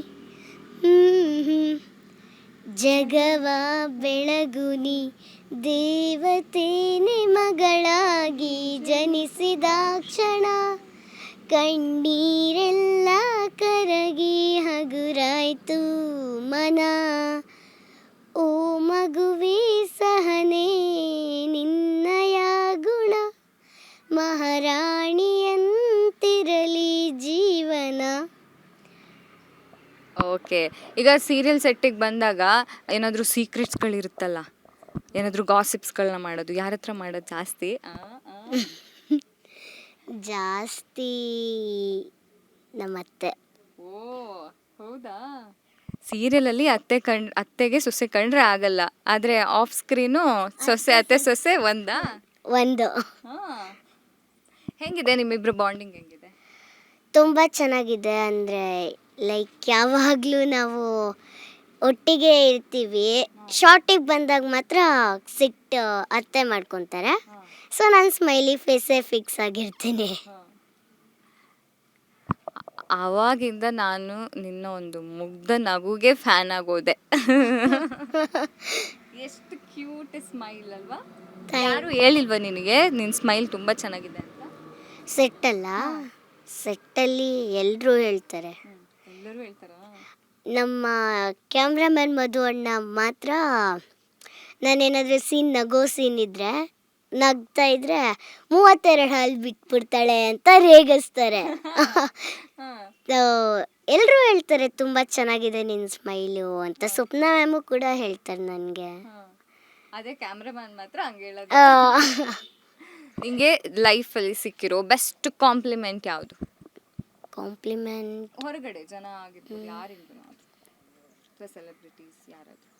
ಜಗವ ಬೆಳಗುನಿ ದೇವತೇನೆ ಮಗಳಾಗಿ ಜನಿಸಿದ ಕ್ಷಣ ಕಣ್ಣೀರೆಲ್ಲ ಕರಗಿ ಹಗುರಾಯ್ತು ಮನ. ಓ ಮಗುವೇ ಸಹನೆ ನಿನ್ನಯ ಗುಣ ಮಹಾರಾಣಿಯಂತಿರಲಿ ಜೀವನ. ಓಕೆ. ಈಗ ಸೀರಿಯಲ್ ಸೆಟ್ಟಿಗೆ ಬಂದಾಗ ಏನಾದರೂ ಸೀಕ್ರೆಟ್ಸ್ಗಳಿರುತ್ತಲ್ಲ, ಏನಾದರೂ ಗಾಸಿಪ್ಸ್ಗಳನ್ನ ಮಾಡೋದು ಯಾರ ಹತ್ರ ಮಾಡೋದು ಜಾಸ್ತಿ? ಜಾಸ್ತಿ ನಮ್ಮತ್ತೆ. ಓ ಹೌದಾ? ಸೀರಿಯಲಲ್ಲಿ ಅತ್ತೆಗೆ ಸೊಸೆ ಕಂಡ್ರೆ ಆಗಲ್ಲ, ಆದರೆ ಆಫ್ ಸ್ಕ್ರೀನು ಸೊಸೆ ಒಂದು. ಹೆಂಗಿದೆ ನಿಮ್ಮಿಬ್ರು ಬಾಂಡಿಂಗ್? ಹೆಂಗಿದೆ? ತುಂಬ ಚೆನ್ನಾಗಿದೆ. ಅಂದರೆ ಲೈಕ್ ಯಾವಾಗಲೂ ನಾವು ಒಟ್ಟಿಗೆ ಇರ್ತೀವಿ. ಶಾರ್ಟಿಗೆ ಬಂದಾಗ ಮಾತ್ರ ಸಿಟ್ಟು ಅತ್ತೆ ಮಾಡ್ಕೊತಾರೆ. ಸೊ ನಾನು ಸ್ಮೈಲಿ ಫೇಸೇ ಫಿಕ್ಸ್ ಆಗಿರ್ತೀನಿ. ಆವಾಗಿಂದ ನಾನು ನಿನ್ನ ಒಂದು ಮುಗ್ಧ ನಗುಗೆ ಫ್ಯಾನ್ ಆಗೋದೆ. ಎಷ್ಟು ಕ್ಯೂಟ್ ಸ್ಮೈಲ್ ಅಲ್ವಾ? ಯಾರು ಹೇಳಿಲ್ವಾ ನಿನಗೆ ನಿನ್ನ ಸ್ಮೈಲ್ ತುಂಬ ಚೆನ್ನಾಗಿದೆ ಅಂತ? ಸೆಟ್ಟಲ್ಲಿ ಎಲ್ಲರೂ ಹೇಳ್ತಾರೆ. ಎಲ್ಲರೂ ಹೇಳ್ತಾರಾ? ನಮ್ಮ ಕ್ಯಾಮ್ರಾಮನ್ ಮಧು ಅಣ್ಣ ಮಾತ್ರ ನಾನೇನಾದರೂ ನಗೋ ಸೀನ್ ಇದ್ದರೆ ನಗ್ತಾ ಇದ್ರೆ 32 ಹಾಲು ಬಿಟ್ಬಿಡ್ತಾಳೆ ಅಂತ ರೇಗಿಸ್ತಾರೆ. ಎಲ್ಲರೂ ಹೇಳ್ತಾರೆ ತುಂಬ ಚೆನ್ನಾಗಿದೆ ನಿನ್ನ ಸ್ಮೈಲು ಅಂತ. ಸ್ವಪ್ನ ಮ್ಯಾಮು ಕೂಡ ಹೇಳ್ತಾರೆ ನನಗೆ. ಅದೇ ಕ್ಯಾಮ್ರಾಮನ್ ಮಾತ್ರ ಹಂಗೆ ಹೇಳೋದು. ನಿಂಗೆ ಲೈಫಲ್ಲಿ ಸಿಕ್ಕಿರೋ ಬೆಸ್ಟ್ ಕಾಂಪ್ಲಿಮೆಂಟ್ ಯಾವುದು? ಕಾಂಪ್ಲಿಮೆಂಟ್ ಹೊರಗಡೆ ಜನ ಆಗಿರ್ಬೋದು, ಯಾರಿಂದ ಅಥವಾ ಸೆಲೆಬ್ರಿಟೀಸ್ ಯಾರಾದರೂ?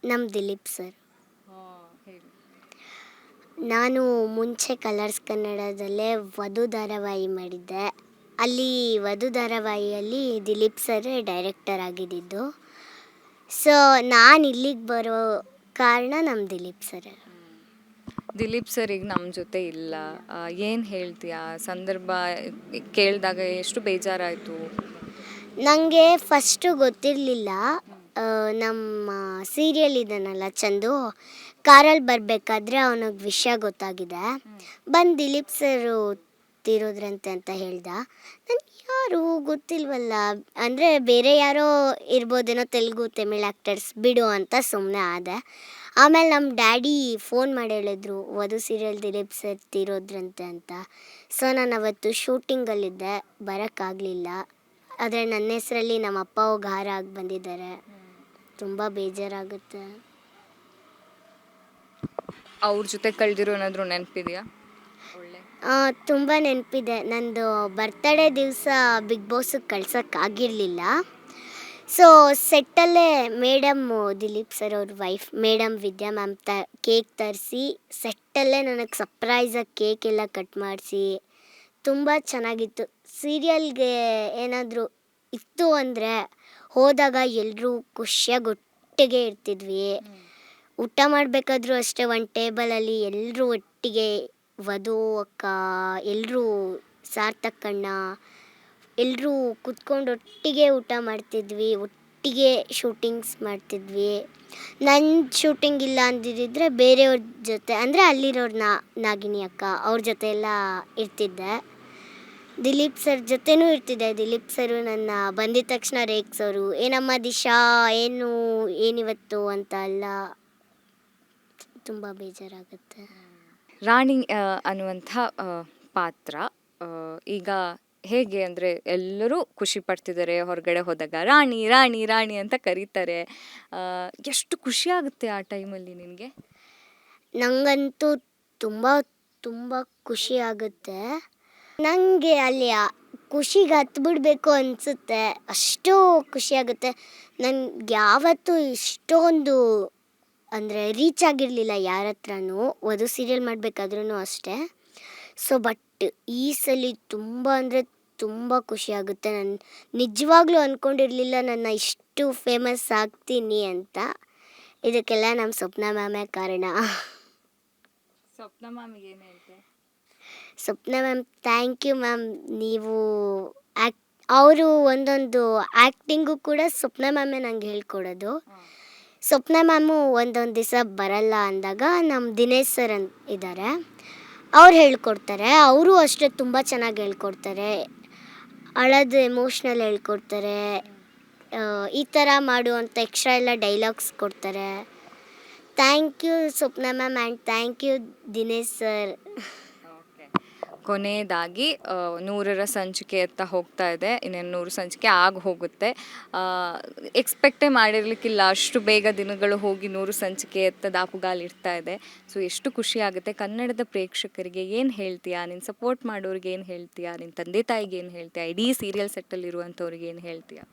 ನಮ್ಮ ದಿಲೀಪ್ ಸರ್. ಹೇಳಿ. ನಾನು ಮುಂಚೆ ಕಲರ್ಸ್ ಕನ್ನಡದಲ್ಲೇ ವಧು ಧಾರಾವಾಹಿ ಮಾಡಿದ್ದೆ. ಅಲ್ಲಿ ವಧು ಧಾರಾವಾಹಿಯಲ್ಲಿ ದಿಲೀಪ್ ಸರ್ ಡೈರೆಕ್ಟರ್ ಆಗಿದ್ದು. ಸೊ ನಾನು ಇಲ್ಲಿಗೆ ಬರೋ ಕಾರಣ ನಮ್ಮ ದಿಲೀಪ್ ಸರ್. ದಿಲೀಪ್ ಸರ್ ಈಗ ನಮ್ಮ ಜೊತೆ ಇಲ್ಲ, ಏನು ಹೇಳ್ತೀಯಾ? ಸಂದರ್ಭ ಕೇಳಿದಾಗ ಎಷ್ಟು ಬೇಜಾರಾಯಿತು? ನನಗೆ ಫಸ್ಟು ಗೊತ್ತಿರಲಿಲ್ಲ. ನಮ್ಮ ಸೀರಿಯಲ್ ಇದನ್ನಲ್ಲ ಚಂದು, ಕಾರಲ್ಲಿ ಬರಬೇಕಾದ್ರೆ ಅವನಿಗೆ ವಿಷಯ ಗೊತ್ತಾಗಿದೆ. ಬಂದು ದಿಲೀಪ್ ಸರು ತೀರೋದ್ರಂತೆ ಅಂತ ಹೇಳ್ದ. ನನಗೆ ಯಾರು ಗೊತ್ತಿಲ್ವಲ್ಲ, ಅಂದರೆ ಬೇರೆ ಯಾರೋ ಇರ್ಬೋದೇನೋ, ತೆಲುಗು ತಮಿಳ್ ಆ್ಯಕ್ಟರ್ಸ್ ಬಿಡು ಅಂತ ಸುಮ್ಮನೆ ಆದೆ. ಆಮೇಲೆ ನಮ್ಮ ಡ್ಯಾಡಿ ಫೋನ್ ಮಾಡಿ ಹೇಳಿದ್ರು ವಧು ಸೀರಿಯಲ್ ದಿಲೀಪ್ ಸರ್ ತೀರೋದ್ರಂತೆ ಅಂತ. ಸೊ ನಾನು ಅವತ್ತು ಶೂಟಿಂಗಲ್ಲಿದ್ದೆ, ಬರೋಕ್ಕಾಗಲಿಲ್ಲ. ಆದರೆ ನನ್ನ ಹೆಸರಲ್ಲಿ ನಮ್ಮ ಅಪ್ಪ ಹೋಗಿ ಹಾರ ಆಗಿ ಬಂದಿದ್ದಾರೆ. ತುಂಬ ಬೇಜಾರಾಗುತ್ತೆ. ಅವ್ರ ಜೊತೆ ಕಳೆದಿರೋ ಏನಾದರೂ ನೆನಪಿದೆಯಾ? ಒಳ್ಳೆ ತುಂಬ ನೆನಪಿದೆ. ನಂದು ಬರ್ತಡೇ ದಿವಸ ಬಿಗ್ ಬಾಸಿಗೆ ಕಳ್ಸೋಕ್ಕಾಗಿರಲಿಲ್ಲ. ಸೊ ಸೆಟ್ಟಲ್ಲೇ ಮೇಡಮ್ಮು ದಿಲೀಪ್ ಸರ್ ಅವ್ರ wife madam Vidya ma'am cake ತರಿಸಿ ಸೆಟ್ಟಲ್ಲೇ ನನಗೆ ಸರ್ಪ್ರೈಸಾಗಿ ಕೇಕ್ ಎಲ್ಲ ಕಟ್ ಮಾಡಿಸಿ ತುಂಬ ಚೆನ್ನಾಗಿತ್ತು. ಸೀರಿಯಲ್ಗೆ ಏನಾದರೂ ಇತ್ತು ಅಂದರೆ ಹೋದಾಗ ಎಲ್ಲರೂ ಖುಷಿಯಾಗಿ ಒಟ್ಟಿಗೆ ಇರ್ತಿದ್ವಿ. ಊಟ ಮಾಡಬೇಕಾದ್ರೂ ಅಷ್ಟೇ ಒಂದು ಟೇಬಲಲ್ಲಿ ಎಲ್ಲರೂ ಒಟ್ಟಿಗೆ ವಧು ಅಕ್ಕ ಎಲ್ಲರೂ ಸಾರ್ಥಕಣ್ಣ ಎಲ್ಲರೂ ಕುತ್ಕೊಂಡು ಒಟ್ಟಿಗೆ ಊಟ ಮಾಡ್ತಿದ್ವಿ, ಒಟ್ಟಿಗೆ ಶೂಟಿಂಗ್ಸ್ ಮಾಡ್ತಿದ್ವಿ. ನನ್ನ ಶೂಟಿಂಗ್ ಇಲ್ಲ ಅಂದಿದ್ದರೆ ಬೇರೆಯವ್ರ ಜೊತೆ ಅಂದರೆ ಅಲ್ಲಿರೋರು ನಾಗಿನಿ ಅಕ್ಕ ಅವ್ರ ಜೊತೆ ಎಲ್ಲ ಇರ್ತಿದ್ದೆ. ದಿಲೀಪ್ ಸರ್ ಜೊತೆನೂ ಇರ್ತಿದ್ದೆ. ದಿಲೀಪ್ ಸರು ನನ್ನ ಬಂದಿದ ತಕ್ಷಣ ರೇಗ್ಸೋರು, ಏನಮ್ಮ ದಿಶಾ ಏನಿವತ್ತು ಅಂತ ಎಲ್ಲ. ತುಂಬ ಬೇಜಾರಾಗುತ್ತೆ. ರಾಣಿ ಅನ್ನುವಂಥ ಪಾತ್ರ ಈಗ ಹೇಗೆ ಅಂದರೆ ಎಲ್ಲರೂ ಖುಷಿ ಪಡ್ತಿದ್ದಾರೆ, ಹೊರಗಡೆ ಹೋದಾಗ ರಾಣಿ ರಾಣಿ ರಾಣಿ ಅಂತ ಕರೀತಾರೆ. ಎಷ್ಟು ಖುಷಿ ಆಗುತ್ತೆ ಆ ಟೈಮಲ್ಲಿ ನಿನಗೆ? ನನಗಂತೂ ತುಂಬ ತುಂಬ ಖುಷಿ ಆಗುತ್ತೆ. ನನಗೆ ಅಲ್ಲಿ ಖುಷಿಗೆ ಹತ್ಬಿಡ್ಬೇಕು ಅನಿಸುತ್ತೆ, ಅಷ್ಟು ಖುಷಿ ಆಗುತ್ತೆ. ನನ್ಗೆ ಯಾವತ್ತೂ ಇಷ್ಟೊಂದು ಅಂದರೆ ರೀಚ್ ಆಗಿರಲಿಲ್ಲ ಯಾರ ಹತ್ರನೂ. ವಧು ಸೀರಿಯಲ್ ಮಾಡಬೇಕಾದ್ರೂ ಅಷ್ಟೇ. ಸೊ ಬಟ್ ಈ ಸಲ ತುಂಬ ಅಂದರೆ ತುಂಬ ಖುಷಿ ಆಗುತ್ತೆ. ನಾನು ನಿಜವಾಗ್ಲೂ ಅಂದ್ಕೊಂಡಿರಲಿಲ್ಲ ನನ್ನ ಇಷ್ಟು ಫೇಮಸ್ ಆಗ್ತೀನಿ ಅಂತ. ಇದಕ್ಕೆಲ್ಲ ನಮ್ಮ ಸ್ವಪ್ನ ಮ್ಯಾಮೇ ಕಾರಣ. ಸ್ವಪ್ನ ಮ್ಯಾಮಿಗೆ ಏನು ಹೇಳ್ತೆ? ಸ್ವಪ್ನ ಮ್ಯಾಮ್ ಥ್ಯಾಂಕ್ ಯು ಮ್ಯಾಮ್. ನೀವು ಅವರು ಒಂದೊಂದು ಆ್ಯಕ್ಟಿಂಗು ಕೂಡ ಸ್ವಪ್ನ ಮ್ಯಾಮೇ ನಂಗೆ ಹೇಳ್ಕೊಡೋದು. ಸ್ವಪ್ನ ಮ್ಯಾಮು ಒಂದೊಂದು ದಿವಸ ಬರಲ್ಲ ಅಂದಾಗ ನಮ್ಮ ದಿನೇಶ್ ಸರ್ ಇದ್ದಾರೆ, ಅವ್ರು ಹೇಳ್ಕೊಡ್ತಾರೆ. ಅವರು ಅಷ್ಟೇ ತುಂಬ ಚೆನ್ನಾಗಿ ಹೇಳ್ಕೊಡ್ತಾರೆ. ಅಳದು ಎಮೋಷ್ನಲ್ ಹೇಳ್ಕೊಡ್ತಾರೆ. ಈ ಥರ ಮಾಡು ಅಂತ ಎಕ್ಸ್ಟ್ರಾ ಎಲ್ಲ ಡೈಲಾಗ್ಸ್ ಕೊಡ್ತಾರೆ. Thank you Swapna ma'am and thank you Dinesh sir. ಕೊನೆಯದಾಗಿ 100ರ ಸಂಚಿಕೆ ಎತ್ತ ಹೋಗ್ತಾ ಇದೆ. ಇನ್ನೇನು 100 ಸಂಚಿಕೆ ಆಗಿ ಹೋಗುತ್ತೆ. ಎಕ್ಸ್ಪೆಕ್ಟೇ ಮಾಡಿರಲಿಕ್ಕಿಲ್ಲ ಅಷ್ಟು ಬೇಗ ದಿನಗಳು ಹೋಗಿ 100 ಸಂಚಿಕೆ ಎತ್ತ ದಾಪುಗಾಲು ಇಡ್ತಾ ಇದೆ. ಸೊ ಎಷ್ಟು ಖುಷಿ ಆಗುತ್ತೆ. ಕನ್ನಡದ ಪ್ರೇಕ್ಷಕರಿಗೆ ಏನು ಹೇಳ್ತೀಯಾ? ನಿನ್ನ ಸಪೋರ್ಟ್ ಮಾಡೋರಿಗೆ ಏನು ಹೇಳ್ತೀಯಾ? ನಿನ್ನ ತಂದೆ ತಾಯಿಗೆ ಏನು ಹೇಳ್ತೀಯಾ? ಇಡೀ ಸೀರಿಯಲ್ ಸೆಟ್ಟಲ್ಲಿರುವಂಥವ್ರಿಗೆ ಏನು ಹೇಳ್ತೀಯಾ?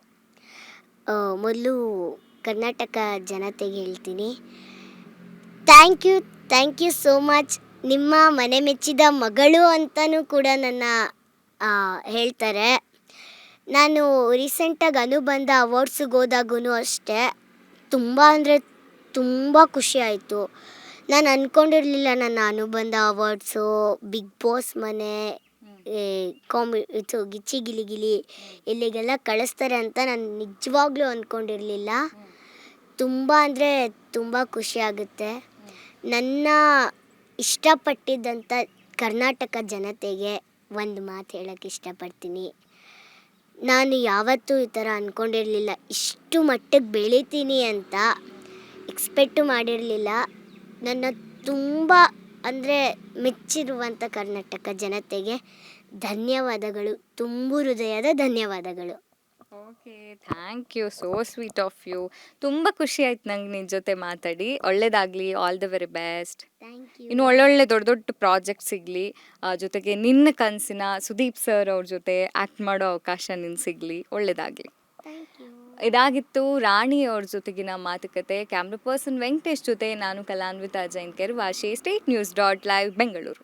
ಮೊದಲು ಕರ್ನಾಟಕ ಜನತೆಗೆ ಹೇಳ್ತೀನಿ, ಥ್ಯಾಂಕ್ ಯು ಸೋ ಮಚ್. ನಿಮ್ಮ ಮನೆ ಮೆಚ್ಚಿದ ಮಗಳು ಅಂತಲೂ ಕೂಡ ನನ್ನ ಹೇಳ್ತಾರೆ. ನಾನು ರೀಸೆಂಟಾಗಿ ಅನುಬಂಧ ಅವಾರ್ಡ್ಸಿಗೆ ಹೋದಾಗೂ ಅಷ್ಟೇ ತುಂಬ ಅಂದರೆ ತುಂಬ ಖುಷಿ ಆಯಿತು. ನಾನು ಅಂದ್ಕೊಂಡಿರಲಿಲ್ಲ ನನ್ನ ಅನುಬಂಧ ಅವಾರ್ಡ್ಸು, ಬಿಗ್ ಬಾಸ್ ಮನೆ, ಇದು ಗಿಚ್ಚಿ ಗಿಲಿ ಗಿಲಿ ಇಲ್ಲಿಗೆಲ್ಲ ಕಳಿಸ್ತಾರೆ ಅಂತ ನಾನು ನಿಜವಾಗ್ಲೂ ಅಂದ್ಕೊಂಡಿರಲಿಲ್ಲ. ತುಂಬ ಅಂದರೆ ತುಂಬ ಖುಷಿ ಆಗುತ್ತೆ. ನನ್ನ ಇಷ್ಟಪಟ್ಟಿದ್ದಂಥ ಕರ್ನಾಟಕ ಜನತೆಗೆ ಒಂದು ಮಾತು ಹೇಳೋಕ್ಕೆ ಇಷ್ಟಪಡ್ತೀನಿ. ನಾನು ಯಾವತ್ತೂ ಈ ಥರ ಅಂದ್ಕೊಂಡಿರಲಿಲ್ಲ, ಇಷ್ಟು ಮಟ್ಟಕ್ಕೆ ಬೆಳಿತೀನಿ ಅಂತ ಎಕ್ಸ್ಪೆಕ್ಟು ಮಾಡಿರಲಿಲ್ಲ. ನನ್ನ ತುಂಬ ಅಂದರೆ ಮೆಚ್ಚಿರುವಂಥ ಕರ್ನಾಟಕ ಜನತೆಗೆ ಧನ್ಯವಾದಗಳು, ತುಂಬು ಹೃದಯದ ಧನ್ಯವಾದಗಳು. Okay, thank you, so sweet of you. ತುಂಬ ಖುಷಿ ಆಯ್ತು ನಂಗೆ ನಿನ್ನ ಜೊತೆ ಮಾತಾಡಿ. ಒಳ್ಳೇದಾಗಲಿ, all the very best. Thank you. ಇನ್ನು ಒಳ್ಳೊಳ್ಳೆ ದೊಡ್ಡ ದೊಡ್ಡ ಪ್ರಾಜೆಕ್ಟ್ ಸಿಗಲಿ, ಜೊತೆಗೆ ನಿನ್ನ ಕನಸಿನ ಸುದೀಪ್ ಸರ್ ಅವ್ರ ಜೊತೆ ಆ್ಯಕ್ಟ್ ಮಾಡೋ ಅವಕಾಶ ನಿನ್ನ ಸಿಗಲಿ, ಒಳ್ಳೇದಾಗಲಿ. Thank you. ಇದಾಗಿತ್ತು ರಾಣಿ ಅವ್ರ ಜೊತೆಗಿನ ಮಾತುಕತೆ. ಕ್ಯಾಮ್ರಾ ಪರ್ಸನ್ ವೆಂಕಟೇಶ್ ಜೊತೆ ನಾನು ಕಲಾನ್ವಿತಾ ಜೈನ್ ಕೆರ್ವಾಶೆ. State news .live Bengaluru.